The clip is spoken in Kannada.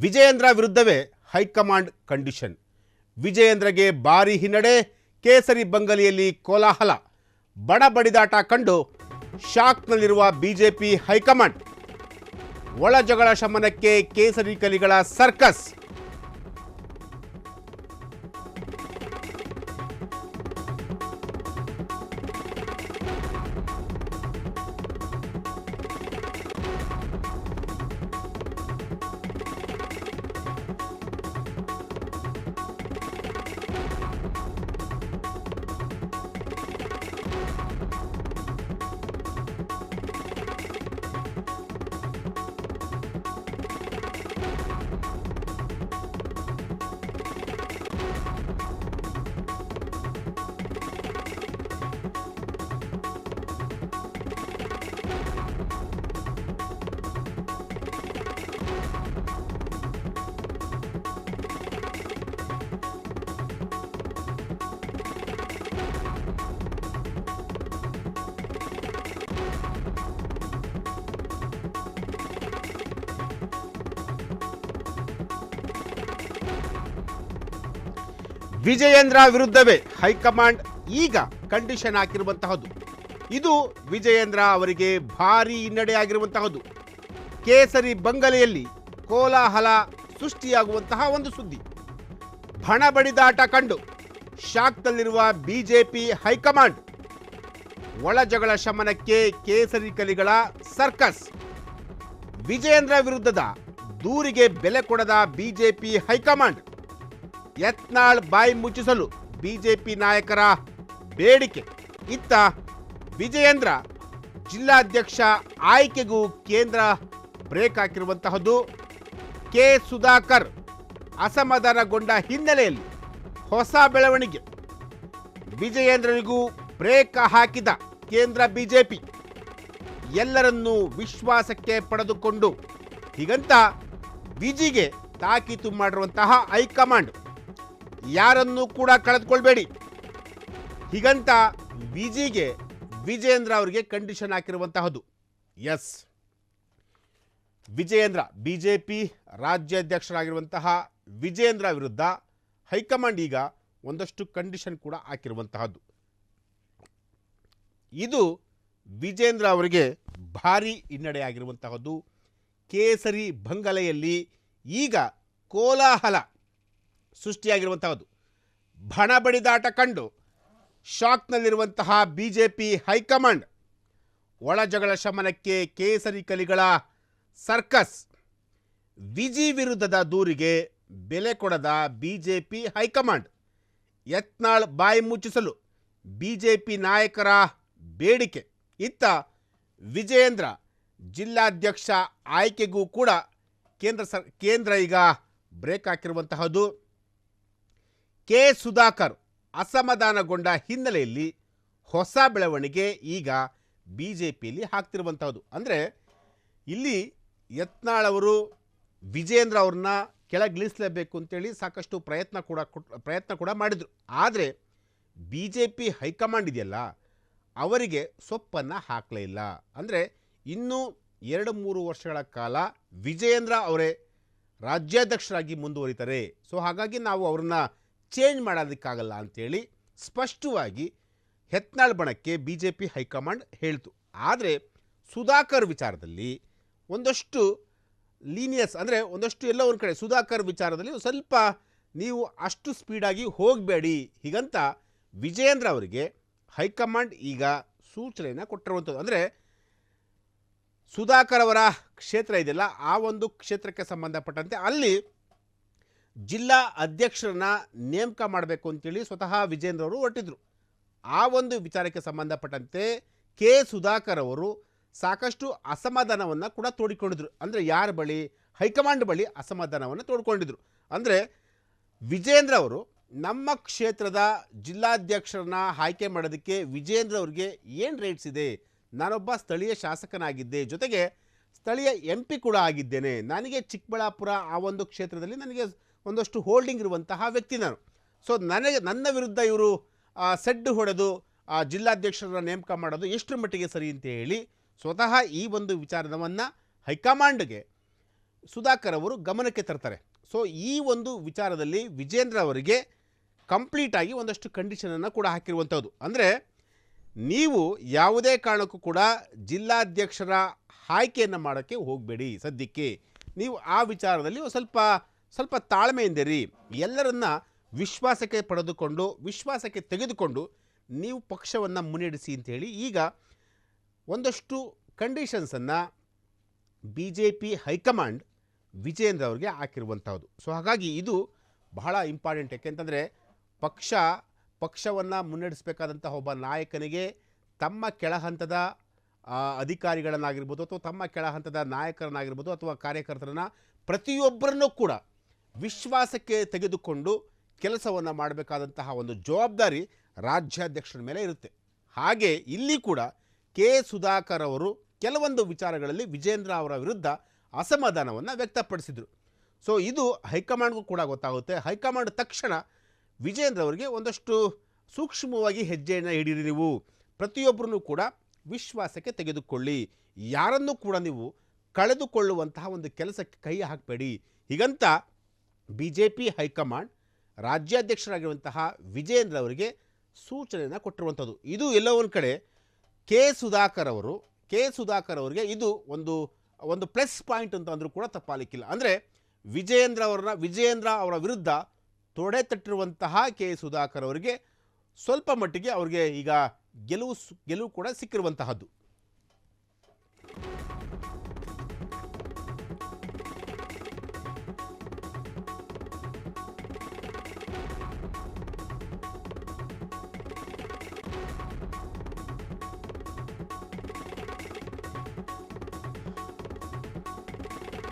ವಿಜಯೇಂದ್ರ ವಿರುದ್ಧವೇ ಹೈಕಮಾಂಡ್ ಕಂಡೀಷನ್. ವಿಜಯೇಂದ್ರಗೆ ಭಾರಿ ಹಿನ್ನಡೆ, ಕೇಸರಿ ಬಂಗಲೆಯಲ್ಲಿ ಕೋಲಾಹಲ, ಬಡ ಬಡಿದಾಟ ಕಂಡು ಶಾಕ್ನಲ್ಲಿರುವ ಬಿಜೆಪಿ ಹೈಕಮಾಂಡ್. ಒಳ ಜಗಳ ಶಮನಕ್ಕೆ ಕೇಸರಿ ಕಲಿಗಳ ಸರ್ಕಸ್. ವಿಜಯೇಂದ್ರ ವಿರುದ್ಧವೇ ಹೈಕಮಾಂಡ್ ಈಗ ಕಂಡೀಷನ್ ಹಾಕಿರುವಂತಹದ್ದು. ಇದು ವಿಜಯೇಂದ್ರ ಅವರಿಗೆ ಭಾರೀ ಹಿನ್ನಡೆ ಆಗಿರುವಂತಹದ್ದು. ಕೇಸರಿ ಬಂಗಲೆಯಲ್ಲಿ ಕೋಲಾಹಲ ಸೃಷ್ಟಿಯಾಗುವಂತಹ ಒಂದು ಸುದ್ದಿ. ಬಣ ಬಡಿದಾಟ ಕಂಡು ಶಾಕ್ನಲ್ಲಿರುವ ಬಿಜೆಪಿ ಹೈಕಮಾಂಡ್. ಒಳ ಜಗಳ ಶಮನಕ್ಕೆ ಕೇಸರಿ ಕಲಿಗಳ ಸರ್ಕಸ್. ವಿಜಯೇಂದ್ರ ವಿರುದ್ಧದ ದೂರಿಗೆ ಬೆಲೆ ಕೊಡದ ಬಿಜೆಪಿ ಹೈಕಮಾಂಡ್. ಯತ್ನಾಳ್ ಬಾಯಿ ಮುಚ್ಚಿಸಲು ಬಿಜೆಪಿ ನಾಯಕರ ಬೇಡಿಕೆ. ಇತ್ತ ವಿಜಯೇಂದ್ರ ಜಿಲ್ಲಾಧ್ಯಕ್ಷ ಆಯ್ಕೆಗೂ ಕೇಂದ್ರ ಬ್ರೇಕ್ ಹಾಕಿರುವಂತಹದ್ದು. ಕೆ ಸುಧಾಕರ್ ಅಸಮಾಧಾನಗೊಂಡ ಹಿನ್ನೆಲೆಯಲ್ಲಿ ಹೊಸ ಬೆಳವಣಿಗೆ. ವಿಜಯೇಂದ್ರನಿಗೂ ಬ್ರೇಕ್ ಹಾಕಿದ ಕೇಂದ್ರ ಬಿಜೆಪಿ. ಎಲ್ಲರನ್ನೂ ವಿಶ್ವಾಸಕ್ಕೆ ಪಡೆದುಕೊಂಡು ಹೀಗಂತ ವಿಜಿಗೆ ತಾಕೀತು ಮಾಡಿರುವಂತಹ ಹೈಕಮಾಂಡ್. ಯಾರನ್ನೂ ಕೂಡ ಕಳೆದುಕೊಳ್ಬೇಡಿ ಹೀಗಂತ ವಿಜಿಗೆ ವಿಜಯೇಂದ್ರ ಅವರಿಗೆ ಕಂಡೀಷನ್ ಹಾಕಿರುವಂತಹದ್ದು. ಎಸ್, ವಿಜಯೇಂದ್ರ ಬಿಜೆಪಿ ರಾಜ್ಯಾಧ್ಯಕ್ಷರಾಗಿರುವಂತಹ ವಿಜಯೇಂದ್ರ ವಿರುದ್ಧ ಹೈಕಮಾಂಡ್ ಈಗ ಒಂದಷ್ಟು ಕಂಡೀಷನ್ ಕೂಡ ಹಾಕಿರುವಂತಹದ್ದು. ಇದು ವಿಜಯೇಂದ್ರ ಅವರಿಗೆ ಭಾರಿ ಹಿನ್ನಡೆ ಆಗಿರುವಂತಹದ್ದು. ಕೇಸರಿ ಬಂಗಲೆಯಲ್ಲಿ ಈಗ ಕೋಲಾಹಲ ಸೃಷ್ಟಿಯಾಗಿರುವಂತಹದ್ದು. ಬಣ ಬಡಿದಾಟ ಕಂಡು ಶಾಕ್ನಲ್ಲಿರುವಂತಹ ಬಿಜೆಪಿ ಹೈಕಮಾಂಡ್. ಒಳ ಜಗಳ ಶಮನಕ್ಕೆ ಕೇಸರಿ ಕಲಿಗಳ ಸರ್ಕಸ್. ವಿಜಿ ವಿರುದ್ಧದ ದೂರಿಗೆ ಬೆಲೆ ಕೊಡದ ಬಿಜೆಪಿ ಹೈಕಮಾಂಡ್. ಯತ್ನಾಳ್ ಬಾಯಿ ಮುಚ್ಚಿಸಲು ಬಿಜೆಪಿ ನಾಯಕರ ಬೇಡಿಕೆ. ಇತ್ತ ವಿಜಯೇಂದ್ರ ಜಿಲ್ಲಾಧ್ಯಕ್ಷ ಆಯ್ಕೆಗೂ ಕೂಡ ಕೇಂದ್ರ ಈಗ ಬ್ರೇಕ್ ಹಾಕಿರುವಂತಹದ್ದು. ಕೆ ಸುಧಾಕರ್ ಅಸಮಾಧಾನಗೊಂಡ ಹಿನ್ನೆಲೆಯಲ್ಲಿ ಹೊಸ ಬೆಳವಣಿಗೆ ಈಗ ಬಿಜೆಪಿಯಲ್ಲಿ ಹಾಕ್ತಿರುವಂತಹದ್ದು. ಅಂದರೆ ಇಲ್ಲಿ ಯತ್ನಾಳ್ ಅವರು ವಿಜಯೇಂದ್ರ ಅವ್ರನ್ನ ಕೆಳಗಿಳಿಸಲೇಬೇಕು ಅಂತೇಳಿ ಸಾಕಷ್ಟು ಪ್ರಯತ್ನ ಕೂಡ ಮಾಡಿದರು. ಆದರೆ ಬಿಜೆಪಿ ಹೈಕಮಾಂಡ್ ಇದೆಯಲ್ಲ, ಅವರಿಗೆ ಸೊಪ್ಪನ್ನು ಹಾಕಲೇ ಇಲ್ಲ. ಅಂದರೆ ಇನ್ನೂ 2-3 ವರ್ಷಗಳ ಕಾಲ ವಿಜಯೇಂದ್ರ ಅವರೇ ರಾಜ್ಯಾಧ್ಯಕ್ಷರಾಗಿ ಮುಂದುವರಿತಾರೆ. ಸೊ ಹಾಗಾಗಿ ನಾವು ಅವ್ರನ್ನ ಚೇಂಜ್ ಮಾಡೋದಕ್ಕಾಗಲ್ಲ ಅಂಥೇಳಿ ಸ್ಪಷ್ಟವಾಗಿ ಯತ್ನಾಳ್ ಬಣಕ್ಕೆ ಬಿಜೆಪಿ ಹೈಕಮಾಂಡ್ ಹೇಳ್ತು. ಆದರೆ ಸುಧಾಕರ್ ವಿಚಾರದಲ್ಲಿ ಒಂದಷ್ಟು ಲೀನಿಯಸ್, ಅಂದರೆ ಒಂದಷ್ಟು ಎಲ್ಲೋ ಒಂದು ಕಡೆ ಸುಧಾಕರ್ ವಿಚಾರದಲ್ಲಿ ಸ್ವಲ್ಪ ನೀವು ಅಷ್ಟು ಸ್ಪೀಡಾಗಿ ಹೋಗಬೇಡಿ ಹೀಗಂತ ವಿಜಯೇಂದ್ರ ಅವರಿಗೆ ಹೈಕಮಾಂಡ್ ಈಗ ಸೂಚನೆಯನ್ನು ಕೊಟ್ಟಿರುವಂಥದ್ದು. ಅಂದರೆ ಸುಧಾಕರ್ ಅವರ ಕ್ಷೇತ್ರ ಇದೆಯಲ್ಲ, ಆ ಒಂದು ಕ್ಷೇತ್ರಕ್ಕೆ ಸಂಬಂಧಪಟ್ಟಂತೆ ಅಲ್ಲಿ ಜಿಲ್ಲಾ ಅಧ್ಯಕ್ಷರನ್ನ ನೇಮಕ ಮಾಡಬೇಕು ಅಂತೇಳಿ ಸ್ವತಃ ವಿಜಯೇಂದ್ರ ಅವರು ಹೊರಟಿದ್ರು. ಆ ಒಂದು ವಿಚಾರಕ್ಕೆ ಸಂಬಂಧಪಟ್ಟಂತೆ ಕೆ ಸುಧಾಕರ್ ಅವರು ಸಾಕಷ್ಟು ಅಸಮಾಧಾನವನ್ನು ಕೂಡ ತೋಡಿಕೊಂಡಿದ್ರು. ಅಂದರೆ ಯಾರ ಬಳಿ? ಹೈಕಮಾಂಡ್ ಬಳಿ ಅಸಮಾಧಾನವನ್ನು ತೋಡ್ಕೊಂಡಿದ್ರು. ಅಂದರೆ ವಿಜಯೇಂದ್ರ ಅವರು ನಮ್ಮ ಕ್ಷೇತ್ರದ ಜಿಲ್ಲಾಧ್ಯಕ್ಷರನ್ನ ಆಯ್ಕೆ ಮಾಡೋದಕ್ಕೆ ವಿಜಯೇಂದ್ರ ಅವ್ರಿಗೆ ಏನು ರೈಟ್ಸ್ ಇದೆ? ನಾನೊಬ್ಬ ಸ್ಥಳೀಯ ಶಾಸಕನಾಗಿದ್ದೆ, ಜೊತೆಗೆ ಸ್ಥಳೀಯ MP ಕೂಡ ಆಗಿದ್ದೇನೆ. ನನಗೆ ಚಿಕ್ಕಬಳ್ಳಾಪುರ ಆ ಒಂದು ಕ್ಷೇತ್ರದಲ್ಲಿ ನನಗೆ ಒಂದಷ್ಟು ಹೋಲ್ಡಿಂಗ್ ಇರುವಂತಹ ವ್ಯಕ್ತಿ ನಾನು. ಸೊ ನನ್ನ ವಿರುದ್ಧ ಇವರು ಸೆಡ್ಡು ಹೊಡೆದು ಜಿಲ್ಲಾಧ್ಯಕ್ಷರನ್ನ ನೇಮಕ ಮಾಡೋದು ಎಷ್ಟರ ಮಟ್ಟಿಗೆ ಸರಿ ಅಂತ ಹೇಳಿ ಸ್ವತಃ ಈ ಒಂದು ವಿಚಾರವನ್ನು ಹೈಕಮಾಂಡ್ಗೆ ಸುಧಾಕರ್ ಅವರು ಗಮನಕ್ಕೆ ತರ್ತಾರೆ. ಸೊ ಈ ಒಂದು ವಿಚಾರದಲ್ಲಿ ವಿಜೇಂದ್ರ ಅವರಿಗೆ ಕಂಪ್ಲೀಟಾಗಿ ಒಂದಷ್ಟು ಕಂಡೀಷನನ್ನು ಕೂಡ ಹಾಕಿರುವಂಥದ್ದು. ಅಂದರೆ ನೀವು ಯಾವುದೇ ಕಾರಣಕ್ಕೂ ಕೂಡ ಜಿಲ್ಲಾಧ್ಯಕ್ಷರ ಆಯ್ಕೆಯನ್ನು ಮಾಡೋಕ್ಕೆ ಹೋಗಬೇಡಿ. ಸದ್ಯಕ್ಕೆ ನೀವು ಆ ವಿಚಾರದಲ್ಲಿ ಸ್ವಲ್ಪ ತಾಳ್ಮೆಯಿಂದಿರಿ. ಎಲ್ಲರನ್ನ ವಿಶ್ವಾಸಕ್ಕೆ ತೆಗೆದುಕೊಂಡು ನೀವು ಪಕ್ಷವನ್ನು ಮುನ್ನಡೆಸಿ ಅಂತೇಳಿ ಈಗ ಒಂದಷ್ಟು ಕಂಡೀಷನ್ಸನ್ನು BJP ಹೈಕಮಾಂಡ್ ವಿಜೇಂದ್ರ ಅವರಿಗೆ ಹಾಕಿರುವಂಥದ್ದು. ಸೊ ಹಾಗಾಗಿ ಇದು ಬಹಳ ಇಂಪಾರ್ಟೆಂಟ್. ಯಾಕೆಂತಂದರೆ ಪಕ್ಷವನ್ನು ಮುನ್ನಡೆಸಬೇಕಾದಂತಹ ಒಬ್ಬ ನಾಯಕನಿಗೆ ತಮ್ಮ ಕೆಳಹಂತದ ಅಧಿಕಾರಿಗಳನ್ನಾಗಿರ್ಬೋದು ಅಥವಾ ತಮ್ಮ ಕೆಳಹಂತದ ನಾಯಕರನ್ನಾಗಿರ್ಬೋದು ಅಥವಾ ಕಾರ್ಯಕರ್ತರನ್ನ ಪ್ರತಿಯೊಬ್ಬರನ್ನೂ ಕೂಡ ವಿಶ್ವಾಸಕ್ಕೆ ತೆಗೆದುಕೊಂಡು ಕೆಲಸವನ್ನು ಮಾಡಬೇಕಾದಂತಹ ಒಂದು ಜವಾಬ್ದಾರಿ ರಾಜ್ಯಾಧ್ಯಕ್ಷರ ಮೇಲೆ ಇರುತ್ತೆ. ಹಾಗೆ ಇಲ್ಲಿ ಕೂಡ ಸುಧಾಕರ್ ಅವರು ಕೆಲವೊಂದು ವಿಚಾರಗಳಲ್ಲಿ ವಿಜೇಂದ್ರ ಅವರ ವಿರುದ್ಧ ಅಸಮಾಧಾನವನ್ನು ವ್ಯಕ್ತಪಡಿಸಿದರು. ಸೊ ಇದು ಹೈಕಮಾಂಡ್ಗೂ ಕೂಡ ಗೊತ್ತಾಗುತ್ತೆ. ಹೈಕಮಾಂಡ್ ತಕ್ಷಣ ವಿಜೇಂದ್ರ ಅವರಿಗೆ ಒಂದಷ್ಟು ಸೂಕ್ಷ್ಮವಾಗಿ ಹೆಜ್ಜೆಯನ್ನು ಹಿಡಿಯಿರಿ. ನೀವು ಪ್ರತಿಯೊಬ್ಬರನ್ನು ಕೂಡ ವಿಶ್ವಾಸಕ್ಕೆ ತೆಗೆದುಕೊಳ್ಳಿ, ಯಾರನ್ನೂ ಕೂಡ ನೀವು ಕಳೆದುಕೊಳ್ಳುವಂತಹ ಒಂದು ಕೆಲಸಕ್ಕೆ ಕೈ ಹಾಕಬೇಡಿ ಹೀಗಂತ BJP ಹೈಕಮಾಂಡ್ ರಾಜ್ಯಾಧ್ಯಕ್ಷರಾಗಿರುವಂತಹ ವಿಜೇಂದ್ರ ಅವರಿಗೆ ಸೂಚನೆಯನ್ನು ಕೊಟ್ಟಿರುವಂಥದ್ದು. ಇದು ಎಲ್ಲೋ ಒಂದು ಕಡೆ ಸುಧಾಕರ್ ಅವರಿಗೆ ಇದು ಒಂದು ಪ್ಲಸ್ ಪಾಯಿಂಟ್ ಅಂತ ಅಂದರೂ ಕೂಡ ತಪ್ಪಾಲಿಕ್ಕಿಲ್ಲ. ಅಂದರೆ ವಿಜೇಂದ್ರ ಅವರ ವಿರುದ್ಧ ತೊಡೆ ತಟ್ಟಿರುವಂತಹ ಸುಧಾಕರ್ ಅವರಿಗೆ ಸ್ವಲ್ಪ ಮಟ್ಟಿಗೆ ಅವ್ರಿಗೆ ಈಗ ಗೆಲುವು ಕೂಡ ಸಿಕ್ಕಿರುವಂತಹದ್ದು.